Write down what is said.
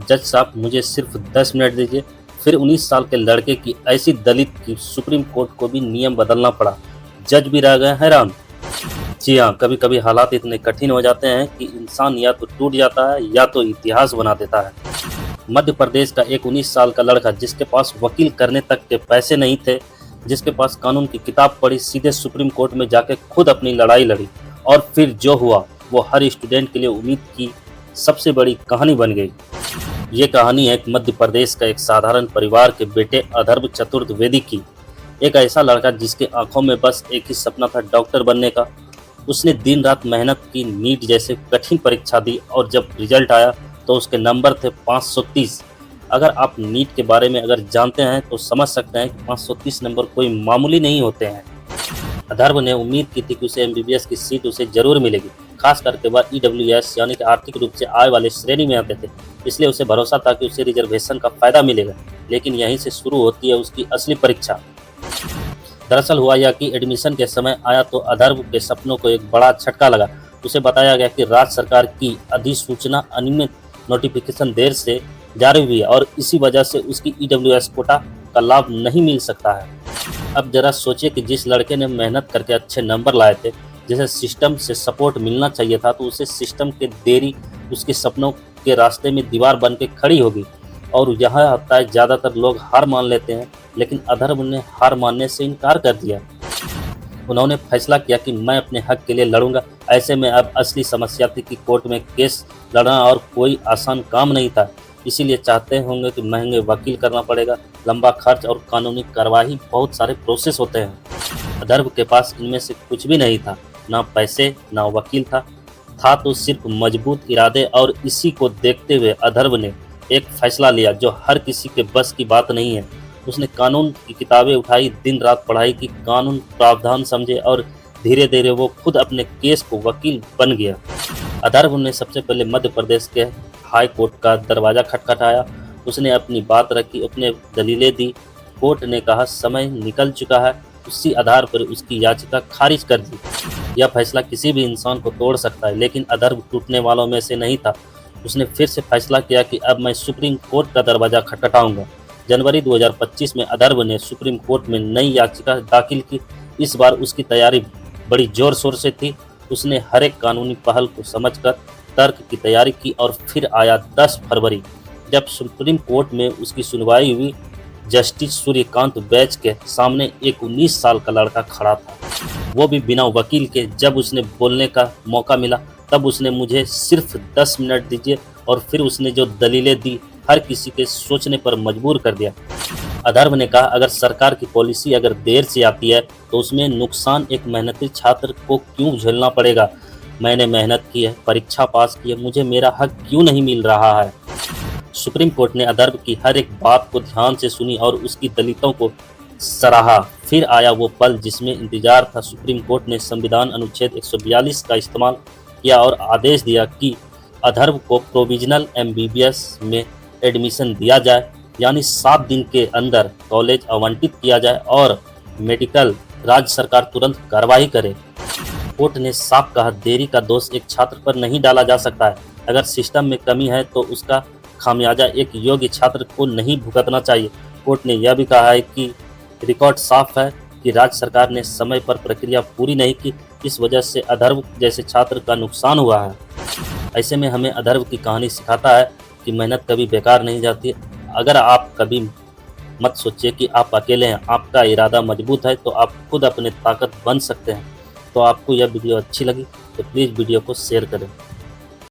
जज साहब मुझे सिर्फ 10 मिनट दीजिए। फिर 19 साल के लड़के की ऐसी दलित की सुप्रीम कोर्ट को भी नियम बदलना पड़ा। जज भी रह गए हैरान। जी हाँ, कभी कभी हालात इतने कठिन हो जाते हैं कि इंसान या तो टूट जाता है या तो इतिहास बना देता है। मध्य प्रदेश का एक 19 साल का लड़का जिसके पास वकील करने तक के पैसे नहीं थे, जिसके पास कानून की किताब पढ़ी, सीधे सुप्रीम कोर्ट में जाकर खुद अपनी लड़ाई लड़ी और फिर जो हुआ वो हर स्टूडेंट के लिए उम्मीद की सबसे बड़ी कहानी बन गई। ये कहानी है मध्य प्रदेश का एक साधारण परिवार के बेटे अथर्व चतुर्वेदी की। एक ऐसा लड़का जिसके आंखों में बस एक ही सपना था, डॉक्टर बनने का। उसने दिन रात मेहनत की, नीट जैसे कठिन परीक्षा दी और जब रिजल्ट आया तो उसके नंबर थे 530। अगर आप नीट के बारे में अगर जानते हैं तो समझ सकते हैं कि 530 नंबर कोई मामूली नहीं होते हैं। अथर्व ने उम्मीद की थी कि उसे एमबीबीएस की सीट उसे जरूर मिलेगी, खास करके वह ईडब्ल्यूएस यानी कि आर्थिक रूप से आय वाले श्रेणी में आते थे, इसलिए उसे भरोसा था कि उसे रिजर्वेशन का फायदा मिलेगा। लेकिन यहीं से शुरू होती है उसकी असली परीक्षा। दरअसल हुआ यह कि एडमिशन के समय आया तो अथर्व के सपनों को एक बड़ा झटका लगा। उसे बताया गया कि राज्य सरकार की अधिसूचना अनियमित नोटिफिकेशन देर से जारी हुई है और इसी वजह से उसकी ईडब्ल्यूएस कोटा का लाभ नहीं मिल सकता है। अब जरा सोचिए कि जिस लड़के ने मेहनत करके अच्छे नंबर लाए थे, जिसे सिस्टम से सपोर्ट मिलना चाहिए था, तो उसे सिस्टम के देरी उसके सपनों के रास्ते में दीवार बन के खड़ी होगी। और यहाँ होता है ज़्यादातर लोग हार मान लेते हैं, लेकिन अथर्व ने हार मानने से इनकार कर दिया। उन्होंने फैसला किया कि मैं अपने हक के लिए लड़ूंगा। ऐसे में अब असली समस्या थी कि कोर्ट में केस लड़ना और कोई आसान काम नहीं था। इसीलिए चाहते होंगे कि महंगे वकील करना पड़ेगा, लंबा खर्च और कानूनी कार्रवाई, बहुत सारे प्रोसेस होते हैं। अथर्व के पास इनमें से कुछ भी नहीं था, ना पैसे ना वकील था तो सिर्फ मजबूत इरादे। और इसी को देखते हुए अथर्व ने एक फैसला लिया जो हर किसी के बस की बात नहीं है। उसने कानून की किताबें उठाई, दिन रात पढ़ाई की, कानून प्रावधान समझे और धीरे धीरे वो खुद अपने केस को वकील बन गया। अथर्व ने सबसे पहले मध्य प्रदेश के हाई कोर्ट का दरवाज़ा खटखटाया। उसने अपनी बात रखी, अपने दलीलें दी। कोर्ट ने कहा समय निकल चुका है। उसी आधार पर उसकी याचिका खारिज कर दी। यह फैसला किसी भी इंसान को तोड़ सकता है, लेकिन अथर्व टूटने वालों में से नहीं था। उसने फिर से फैसला किया कि अब मैं सुप्रीम कोर्ट का दरवाज़ा खटखटाऊंगा। जनवरी 2025 में अथर्व ने सुप्रीम कोर्ट में नई याचिका दाखिल की। इस बार उसकी तैयारी बड़ी जोर शोर से थी। उसने हर एक कानूनी पहल को समझकर तर्क की तैयारी की और फिर आया 10 फरवरी, जब सुप्रीम कोर्ट में उसकी सुनवाई हुई। जस्टिस सूर्यकांत बैच के सामने एक 19 साल का लड़का खड़ा था, वो भी बिना वकील के। जब उसने बोलने का मौका मिला तब उसने मुझे सिर्फ 10 मिनट दीजिए और फिर उसने जो दलीलें दी हर किसी के सोचने पर मजबूर कर दिया। अथर्व ने कहा अगर सरकार की पॉलिसी अगर देर से आती है तो उसमें नुकसान एक मेहनती छात्र को क्यों झेलना पड़ेगा। मैंने मेहनत की है, परीक्षा पास की है, मुझे मेरा हक क्यों नहीं मिल रहा है। सुप्रीम कोर्ट ने अथर्व की हर एक बात को ध्यान से सुनी और उसकी दलितों को सराहा। फिर आया वो पल जिसमें इंतजार था। सुप्रीम कोर्ट ने संविधान अनुच्छेद 142 का इस्तेमाल किया और आदेश दिया कि अथर्व को प्रोविजनल एमबीबीएस में एडमिशन दिया जाए, यानी 7 दिन के अंदर कॉलेज आवंटित किया जाए और मेडिकल राज्य सरकार तुरंत कार्रवाई करे। कोर्ट ने साफ कहा देरी का दोष एक छात्र पर नहीं डाला जा सकता है। अगर सिस्टम में कमी है तो उसका खामियाजा एक योग्य छात्र को नहीं भुगतना चाहिए। कोर्ट ने यह भी कहा है कि रिकॉर्ड साफ है कि राज्य सरकार ने समय पर प्रक्रिया पूरी नहीं की, इस वजह से अथर्व जैसे छात्र का नुकसान हुआ है। ऐसे में हमें अथर्व की कहानी सिखाता है कि मेहनत कभी बेकार नहीं जाती। अगर आप कभी मत सोचिए कि आप अकेले हैं, आपका इरादा मजबूत है तो आप खुद अपने ताकत बन सकते हैं। तो आपको यह वीडियो अच्छी लगी तो प्लीज़ वीडियो को शेयर करें।